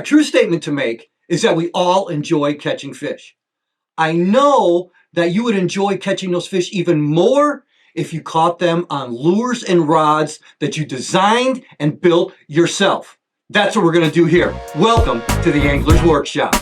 true statement to make is that we all enjoy catching fish. I know that you would enjoy catching those fish even more if you caught them on lures and rods that you designed and built yourself. That's what we're going to do here. Welcome to the Angler's Workshop.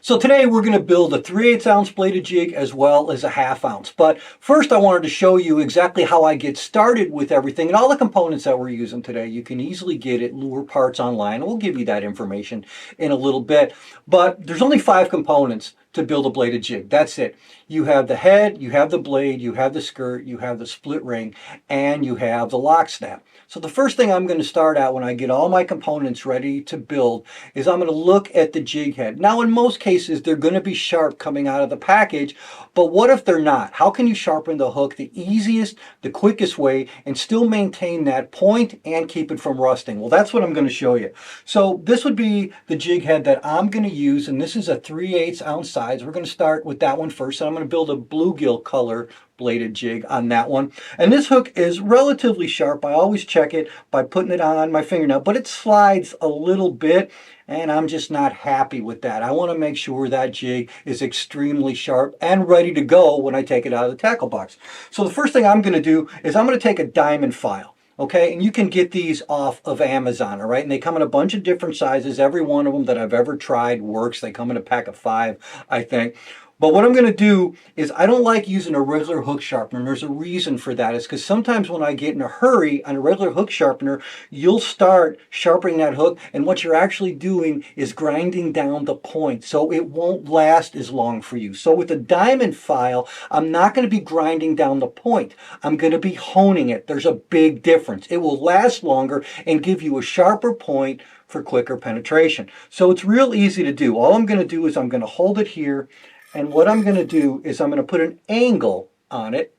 So today we're going to build a 3/8 ounce bladed jig as well as a 1/2 ounce. But first I wanted to show you exactly how I get started with everything and all the components that we're using today. You can easily get at Lure Parts online. We'll give you that information in a little bit. But there's only 5 components to build a bladed jig. That's it. You have the head, you have the blade, you have the skirt, you have the split ring, and you have the lock snap. So the first thing I'm going to start out when I get all my components ready to build is I'm going to look at the jig head. Now in most cases they're going to be sharp coming out of the package, but what if they're not? How can you sharpen the hook the easiest, the quickest way and still maintain that point and keep it from rusting? Well, that's what I'm going to show you. So this would be the jig head that I'm going to use, and this is a 3/8 ounce size. We're going to start with that one first, and I'm going to build a bluegill color bladed jig on that one. And this hook is relatively sharp. I always check it by putting it on my fingernail, but it slides a little bit and I'm just not happy with that. I want to make sure that jig is extremely sharp and ready to go when I take it out of the tackle box. So the first thing I'm going to do is I'm going to take a diamond file. Okay, and you can get these off of Amazon, all right? And they come in a bunch of different sizes. Every one of them that I've ever tried works. They come in a pack of 5, I think. But what I'm going to do is I don't like using a regular hook sharpener, and there's a reason for that. It's because sometimes when I get in a hurry on a regular hook sharpener, you'll start sharpening that hook, and what you're actually doing is grinding down the point, so it won't last as long for you. So with a diamond file, I'm not going to be grinding down the point. I'm going to be honing it. There's a big difference. It will last longer and give you a sharper point for quicker penetration. So it's real easy to do. All I'm going to do is I'm going to hold it here, and what I'm going to do is I'm going to put an angle on it,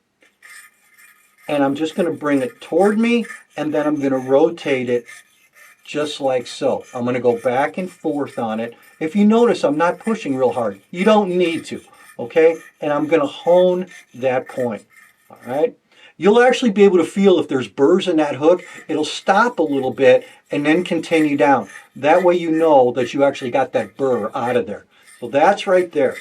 and I'm just going to bring it toward me, and then I'm going to rotate it just like so. I'm going to go back and forth on it. If you notice, I'm not pushing real hard. You don't need to, okay? And I'm going to hone that point, all right? You'll actually be able to feel if there's burrs in that hook. It'll stop a little bit and then continue down. That way you know that you actually got that burr out of there. So that's right there.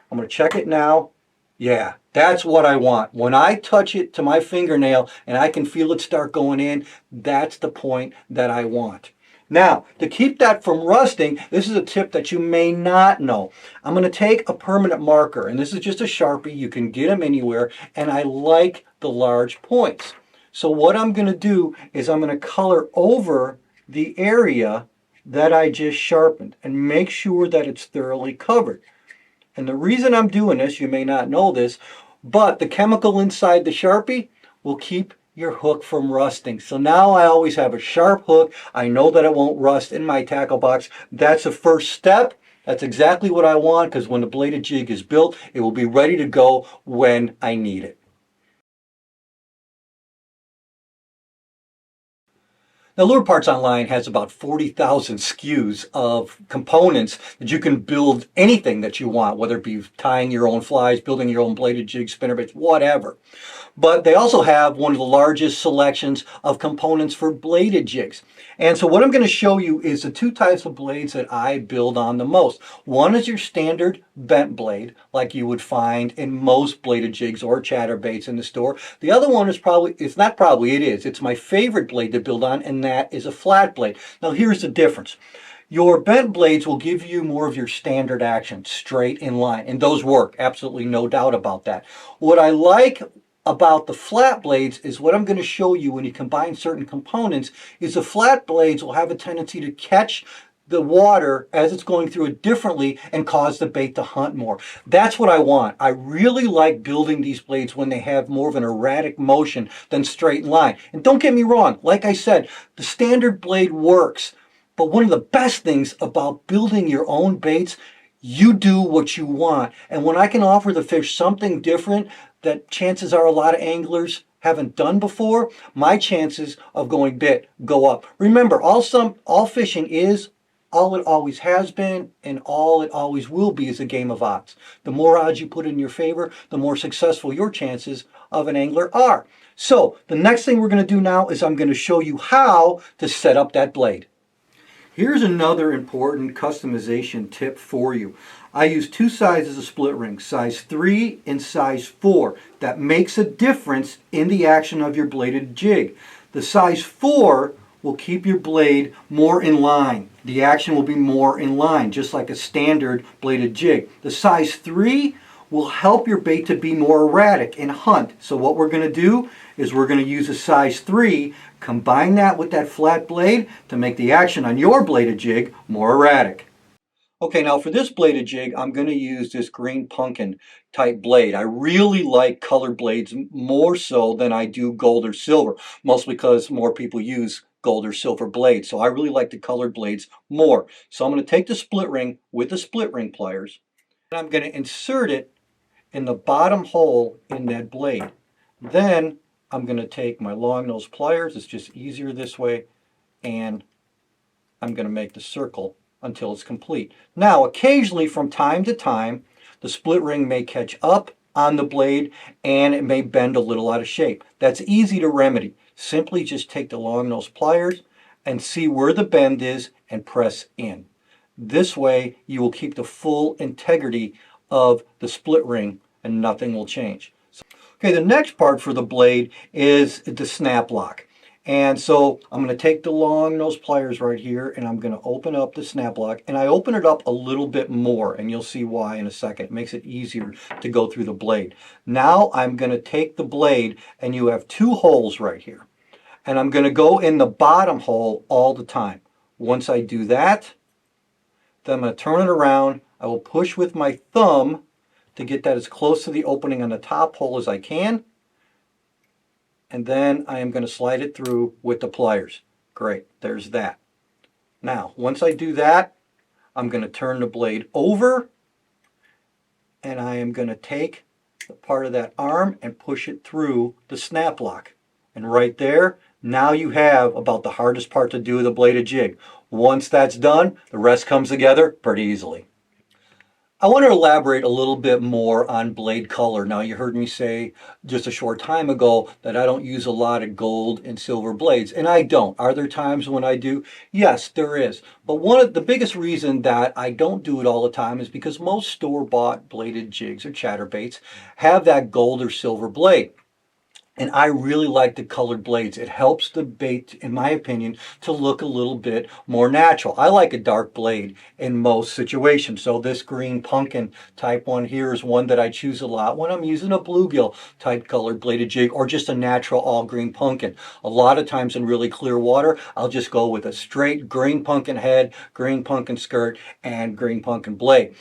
I'm going to check it now. Yeah, that's what I want. When I touch it to my fingernail and I can feel it start going in, that's the point that I want. Now, to keep that from rusting, this is a tip that you may not know. I'm going to take a permanent marker, and this is just a Sharpie. You can get them anywhere, and I like the large points. So what I'm going to do is I'm going to color over the area that I just sharpened and make sure that it's thoroughly covered. And the reason I'm doing this, you may not know this, but the chemical inside the Sharpie will keep your hook from rusting. So now I always have a sharp hook. I know that it won't rust in my tackle box. That's the first step. That's exactly what I want, because when the bladed jig is built, it will be ready to go when I need it. Now, Lure Parts Online has about 40,000 SKUs of components that you can build anything that you want, whether it be tying your own flies, building your own bladed jig, spinnerbaits, whatever. But they also have one of the largest selections of components for bladed jigs. And so what I'm going to show you is the 2 types of blades that I build on the most. One is your standard bent blade, like you would find in most bladed jigs or chatterbaits in the store. The other one is it's my favorite blade to build on, and that is a flat blade. Now here's the difference. Your bent blades will give you more of your standard action, straight in line, and those work, absolutely no doubt about that. What I like about the flat blades is what I'm going to show you when you combine certain components is the flat blades will have a tendency to catch the water as it's going through it differently and cause the bait to hunt more. That's what I want. I really like building these blades when they have more of an erratic motion than straight line. And don't get me wrong, like I said, the standard blade works. But one of the best things about building your own baits, You do what you want. And when I can offer the fish something different that chances are a lot of anglers haven't done before, my chances of going bit go up. Remember, all fishing is, all it always has been, and all it always will be is a game of odds. The more odds you put in your favor, the more successful your chances of an angler are. So the next thing we're going to do now is I'm going to show you how to set up that blade. Here's another important customization tip for you. I use two sizes of split ring, size 3 and size 4. That makes a difference in the action of your bladed jig. The size 4 will keep your blade more in line. The action will be more in line, just like a standard bladed jig. The size 3 will help your bait to be more erratic and hunt. So what we're going to do is we're going to use a size 3, combine that with that flat blade to make the action on your bladed jig more erratic. Okay, now for this bladed jig, I'm going to use this green pumpkin type blade. I really like colored blades more so than I do gold or silver, mostly because more people use gold or silver blades. So I really like the colored blades more. So I'm going to take the split ring with the split ring pliers, and I'm going to insert it in the bottom hole in that blade. Then I'm going to take my long nose pliers, it's just easier this way, and I'm going to make the circle until it's complete. Now occasionally from time to time the split ring may catch up on the blade and it may bend a little out of shape. That's easy to remedy. Simply just take the long nose pliers and see where the bend is and press in. This way you will keep the full integrity of the split ring and nothing will change. Okay, the next part for the blade is the snap lock. And so I'm going to take the long nose pliers right here and I'm going to open up the snap lock, and I open it up a little bit more and you'll see why in a second. It makes it easier to go through the blade. Now I'm going to take the blade, and you have two holes right here, and I'm going to go in the bottom hole all the time. Once I do that, then I'm going to turn it around. I will push with my thumb to get that as close to the opening on the top hole as I can. And then I am going to slide it through with the pliers. Great, there's that. Now, once I do that, I'm going to turn the blade over, and I am going to take the part of that arm and push it through the snap lock. And right there, now you have about the hardest part to do with a bladed jig. Once that's done, the rest comes together pretty easily. I want to elaborate a little bit more on blade color. Now, you heard me say just a short time ago that I don't use a lot of gold and silver blades, and I don't. Are there times when I do? Yes, there is. But one of the biggest reason that I don't do it all the time is because most store-bought bladed jigs or chatterbaits have that gold or silver blade. And I really like the colored blades. It helps the bait, in my opinion, to look a little bit more natural. I like a dark blade in most situations. So this green pumpkin type one here is one that I choose a lot when I'm using a bluegill type colored bladed jig or just a natural all green pumpkin. A lot of times in really clear water, I'll just go with a straight green pumpkin head, green pumpkin skirt, and green pumpkin blade.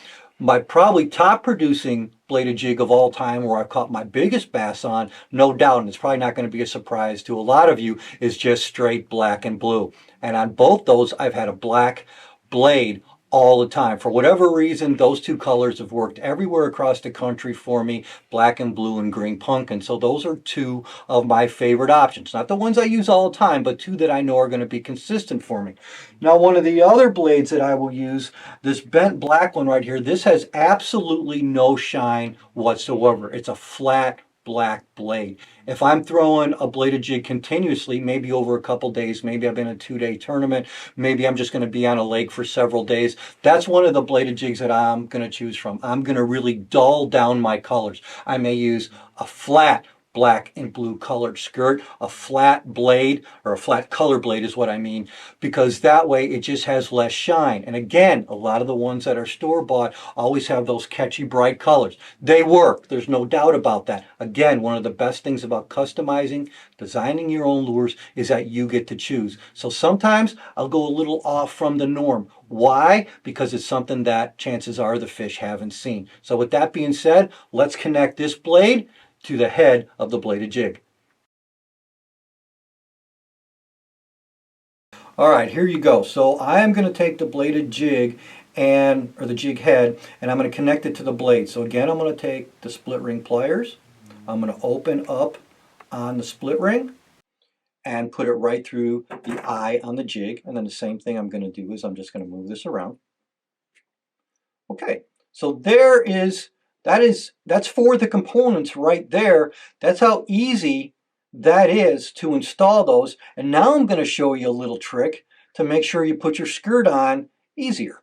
My probably top producing bladed jig of all time, where I've caught my biggest bass on, no doubt, and it's probably not going to be a surprise to a lot of you, is just straight black and blue. And on both those, I've had a black blade all the time. For whatever reason, those two colors have worked everywhere across the country for me, black and blue and green pumpkin. So those are two of my favorite options. Not the ones I use all the time, but two that I know are going to be consistent for me. Now, one of the other blades that I will use, this bent black one right here, this has absolutely no shine whatsoever. It's a flat black blade. If I'm throwing a bladed jig continuously, maybe over a couple days, maybe I've been in a 2-day tournament, maybe I'm just going to be on a lake for several days, that's one of the bladed jigs that I'm going to choose from. I'm going to really dull down my colors. I may use a flat black and blue colored skirt, a flat blade, or a flat color blade is what I mean, because that way it just has less shine. And again, a lot of the ones that are store-bought always have those catchy bright colors. They work, there's no doubt about that. Again, one of the best things about customizing, designing your own lures is that you get to choose. So sometimes I'll go a little off from the norm. Why? Because it's something that chances are the fish haven't seen. So with that being said, let's connect this blade to the head of the bladed jig. All right, here you go. So I am going to take the bladed jig or the jig head, and I'm going to connect it to the blade. So again, I'm going to take the split ring pliers. I'm going to open up on the split ring and put it right through the eye on the jig. And then the same thing I'm going to do is I'm just going to move this around. Okay, so that's for the components right there. That's how easy that is to install those. And now I'm going to show you a little trick to make sure you put your skirt on easier.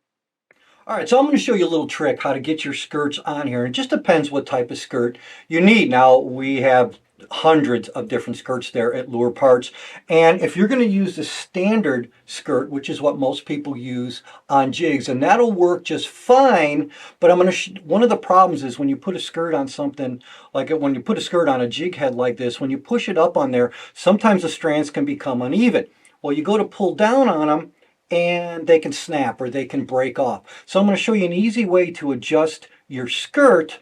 All right, so I'm going to show you a little trick how to get your skirts on here. It just depends what type of skirt you need. Now, we have hundreds of different skirts there at Lure Parts. And if you're going to use the standard skirt, which is what most people use on jigs, and that'll work just fine, but I'm going to one of the problems is when you put a skirt on something like when you put a skirt on a jig head like this, when you push it up on there, sometimes the strands can become uneven. Well, you go to pull down on them, and they can snap or they can break off. So I'm going to show you an easy way to adjust your skirt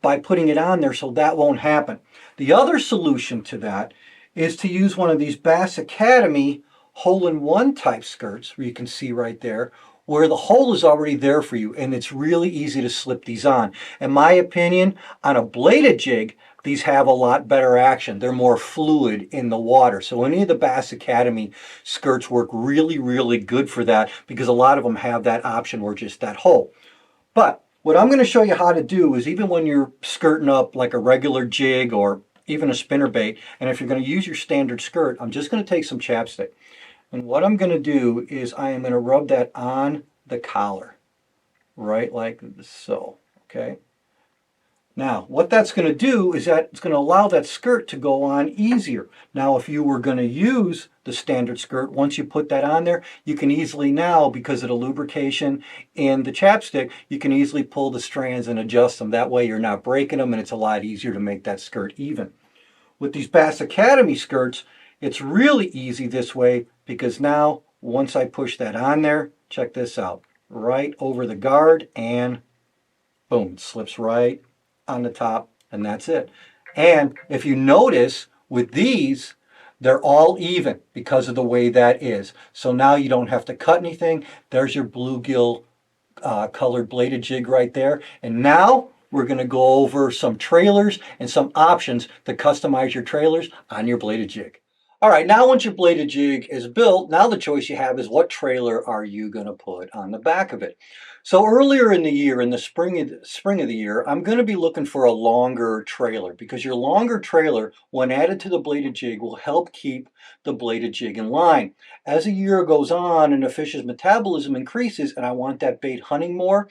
by putting it on there so that won't happen. The other solution to that is to use one of these Bass Academy hole-in-one type skirts, where you can see right there, where the hole is already there for you, and it's really easy to slip these on. In my opinion, on a bladed jig, these have a lot better action. They're more fluid in the water. So any of the Bass Academy skirts work really, really good for that, because a lot of them have that option where just that hole. But what I'm going to show you how to do is, even when you're skirting up like a regular jig or even a spinnerbait, and if you're going to use your standard skirt, I'm just going to take some chapstick. And what I'm going to do is I am going to rub that on the collar, right like so, okay? Now, what that's going to do is that it's going to allow that skirt to go on easier. Now, if you were going to use the standard skirt, once you put that on there, you can easily now, because of the lubrication in the chapstick, you can easily pull the strands and adjust them. That way you're not breaking them, and it's a lot easier to make that skirt even. With these Bass Academy skirts, it's really easy this way, because now, once I push that on there, check this out, right over the guard, and boom, it slips right on the top, and that's it. And if you notice with these, they're all even because of the way that is. So now you don't have to cut anything. There's your bluegill colored bladed jig right there. And now we're going to go over some trailers and some options to customize your trailers on your bladed jig. All right, now once your bladed jig is built, now the choice you have is, what trailer are you going to put on the back of it? So earlier in the year, in the spring of the year, I'm going to be looking for a longer trailer, because your longer trailer, when added to the bladed jig, will help keep the bladed jig in line. As the year goes on and the fish's metabolism increases, and I want that bait hunting more,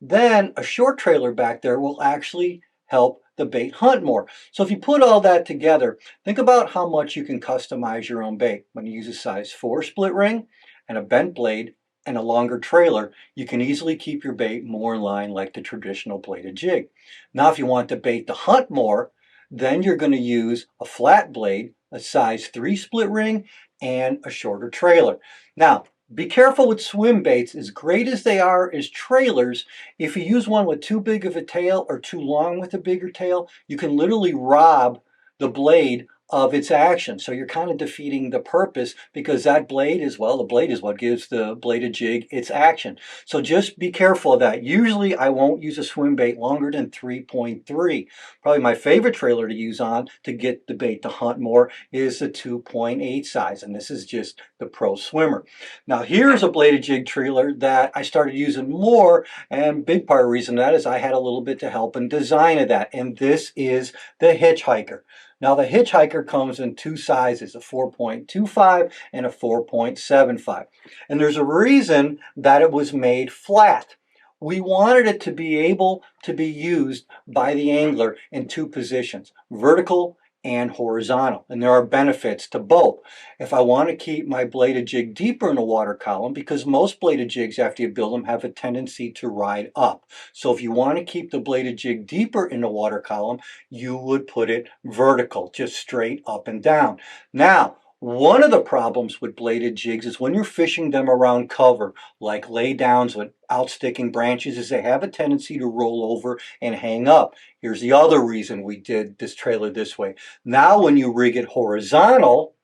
then a short trailer back there will actually help the bait hunt more. So if you put all that together, think about how much you can customize your own bait. When you use a size 4 split ring and a bent blade and a longer trailer, you can easily keep your bait more in line like the traditional bladed jig. Now, if you want the bait to hunt more, then you're going to use a flat blade, a size 3 split ring, and a shorter trailer. Now, be careful with swim baits. As great as they are as trailers, if you use one with too big of a tail or too long with a bigger tail, you can literally rob the blade of its action. So you're kind of defeating the purpose, because that blade is, well, the blade is what gives the bladed jig its action. So just be careful of that. Usually I won't use a swim bait longer than 3.3. Probably my favorite trailer to use on to get the bait to hunt more is the 2.8 size, and this is just the Pro Swimmer. Now here's a bladed jig trailer that I started using more, and big part of the reason that is I had a little bit to help in design of that, and this is the Hitchhiker. Now the Hitchhiker comes in two sizes, a 4.25 and a 4.75. And there's a reason that it was made flat. We wanted it to be able to be used by the angler in two positions, vertical and horizontal, and there are benefits to both. If I want to keep my bladed jig deeper in the water column, because most bladed jigs after you build them have a tendency to ride up. So if you want to keep the bladed jig deeper in the water column, you would put it vertical, just straight up and down. Now, one of the problems with bladed jigs is when you're fishing them around cover, like lay downs with outsticking branches, is they have a tendency to roll over and hang up. Here's the other reason we did this trailer this way. Now when you rig it horizontal,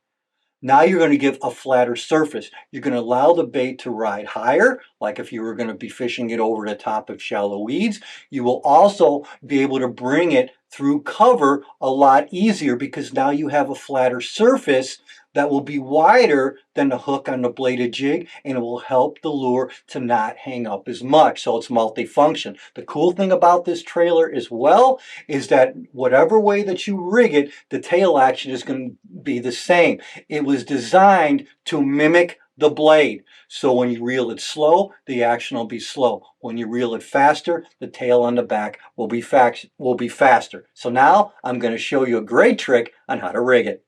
Now you're going to give a flatter surface. You're going to allow the bait to ride higher, like if you were going to be fishing it over the top of shallow weeds. You will also be able to bring it through cover a lot easier because now you have a flatter surface that will be wider than the hook on the bladed jig, and it will help the lure to not hang up as much. So it's multifunction. The cool thing about this trailer as well is that whatever way that you rig it, the tail action is going to be the same. It was designed to mimic the blade. So when you reel it slow, the action will be slow. When you reel it faster, the tail on the back will be faster. So now I'm going to show you a great trick on how to rig it.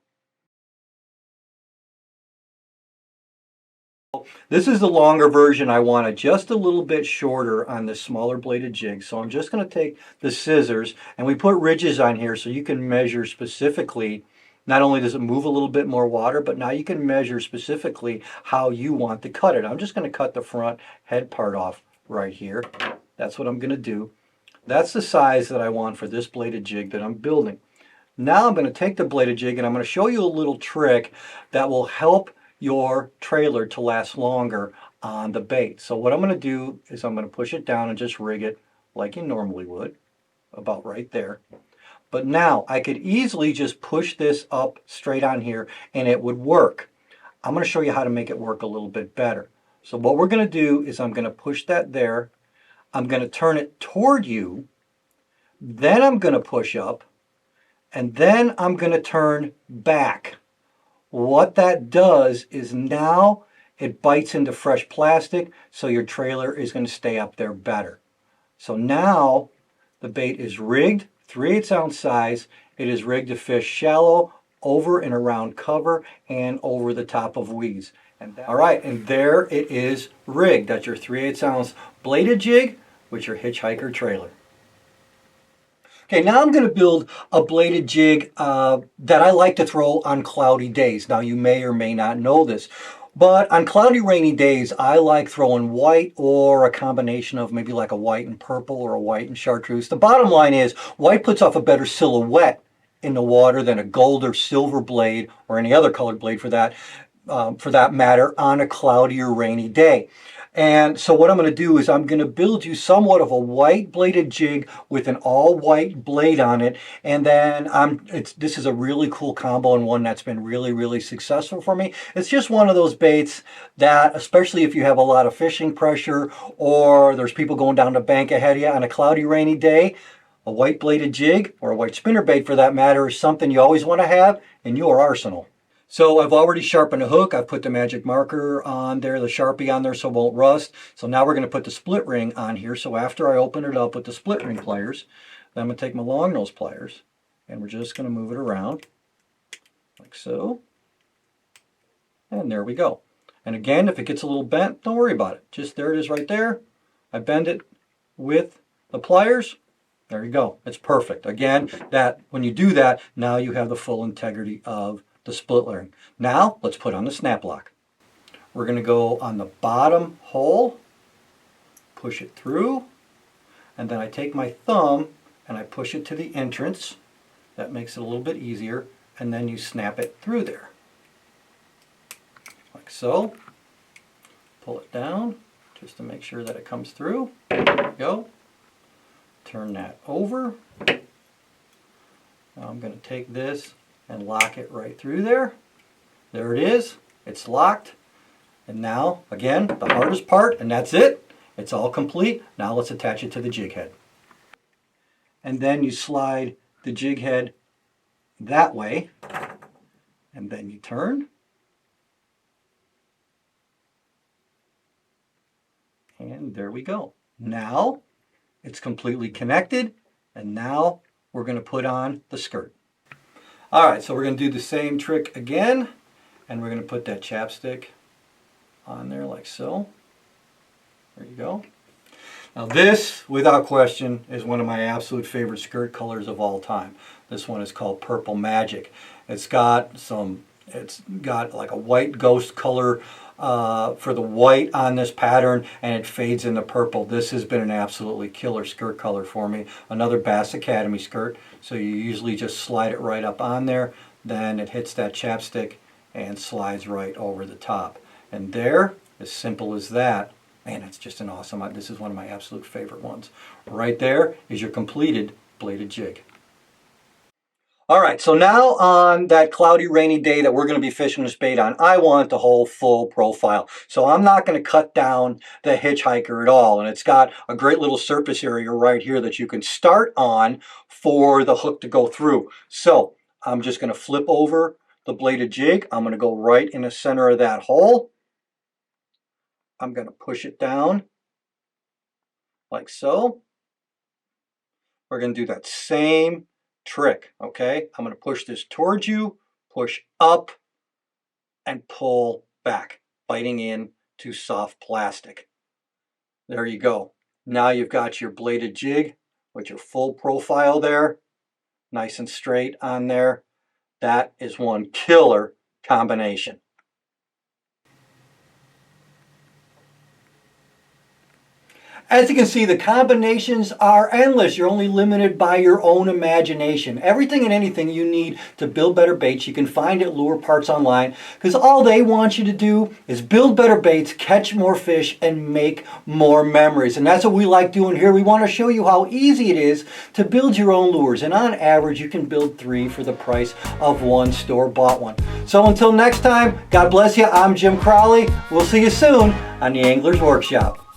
This is the longer version. I want it just a little bit shorter on the smaller bladed jig. So I'm just going to take the scissors, and we put ridges on here so you can measure specifically. Not only does it move a little bit more water, but now you can measure specifically how you want to cut it. I'm just going to cut the front head part off right here. That's what I'm going to do. That's the size that I want for this bladed jig that I'm building. Now I'm going to take the bladed jig and I'm going to show you a little trick that will help your trailer to last longer on the bait. So what I'm going to do is I'm going to push it down and just rig it like you normally would, about right there. But now I could easily just push this up straight on here and it would work. I'm going to show you how to make it work a little bit better. So what we're going to do is I'm going to push that there. I'm going to turn it toward you. Then I'm going to push up. And then I'm going to turn back. What that does is now it bites into fresh plastic, so your trailer is going to stay up there better. So now the bait is rigged, 3/8 ounce size. It is rigged to fish shallow, over and around cover, and over the top of weeds. All right, and there it is rigged. That's your 3/8 ounce bladed jig with your Hitchhiker trailer. Okay, now I'm going to build a bladed jig that I like to throw on cloudy days. Now you may or may not know this, but on cloudy, rainy days, I like throwing white or a combination of maybe like a white and purple or a white and chartreuse. The bottom line is white puts off a better silhouette in the water than a gold or silver blade or any other colored blade for that matter on a cloudy or rainy day. And so what I'm going to do is I'm going to build you somewhat of a white bladed jig with an all white blade on it. And then this is a really cool combo and one that's been really, really successful for me. It's just one of those baits that, especially if you have a lot of fishing pressure or there's people going down the bank ahead of you on a cloudy, rainy day, a white bladed jig or a white spinner bait for that matter is something you always want to have in your arsenal. So I've already sharpened the hook. I've put the magic marker on there, the Sharpie on there so it won't rust. So now we're going to put the split ring on here. So after I open it up with the split ring pliers, then I'm going to take my long nose pliers and we're just going to move it around like so. And there we go. And again, if it gets a little bent, don't worry about it. Just there it is right there. I bend it with the pliers. There you go. It's perfect. Again, that when you do that, now you have the full integrity of the split ring. Now let's put on the snap lock. We're going to go on the bottom hole, push it through, and then I take my thumb and I push it to the entrance. That makes it a little bit easier, and then you snap it through there like so. Pull it down just to make sure that it comes through. There we go. Turn that over. Now I'm going to take this and lock it right through there. There it is. It's locked. And now, again, the hardest part, and that's it. It's all complete. Now let's attach it to the jig head. And then you slide the jig head that way, and then you turn. And there we go. Now it's completely connected, and now we're going to put on the skirt. All right, so we're going to do the same trick again, and we're going to put that chapstick on there like so. There you go. Now this, without question, is one of my absolute favorite skirt colors of all time. This one is called Purple Magic. It's got like a white ghost color for the white on this pattern, and it fades into purple. This has been an absolutely killer skirt color for me. Another Bass Academy skirt. So you usually just slide it right up on there, then it hits that chapstick, and slides right over the top. And there, as simple as that, man, it's just an awesome, this is one of my absolute favorite ones. Right there is your completed bladed jig. All right, so now on that cloudy, rainy day that we're going to be fishing this bait on, I want the whole full profile. So I'm not going to cut down the Hitchhiker at all. And it's got a great little surface area right here that you can start on for the hook to go through. So I'm just going to flip over the bladed jig. I'm going to go right in the center of that hole. I'm going to push it down like so. We're going to do that same trick, okay? I'm going to push this towards you, push up, and pull back, biting in to soft plastic. There you go. Now you've got your bladed jig with your full profile there, nice and straight on there. That is one killer combination. As you can see, the combinations are endless. You're only limited by your own imagination. Everything and anything you need to build better baits, you can find at Lure Parts Online, because all they want you to do is build better baits, catch more fish, and make more memories. And that's what we like doing here. We want to show you how easy it is to build your own lures. And on average, you can build 3 for the price of 1 store-bought one. So until next time, God bless you. I'm Jim Crowley. We'll see you soon on the Angler's Workshop.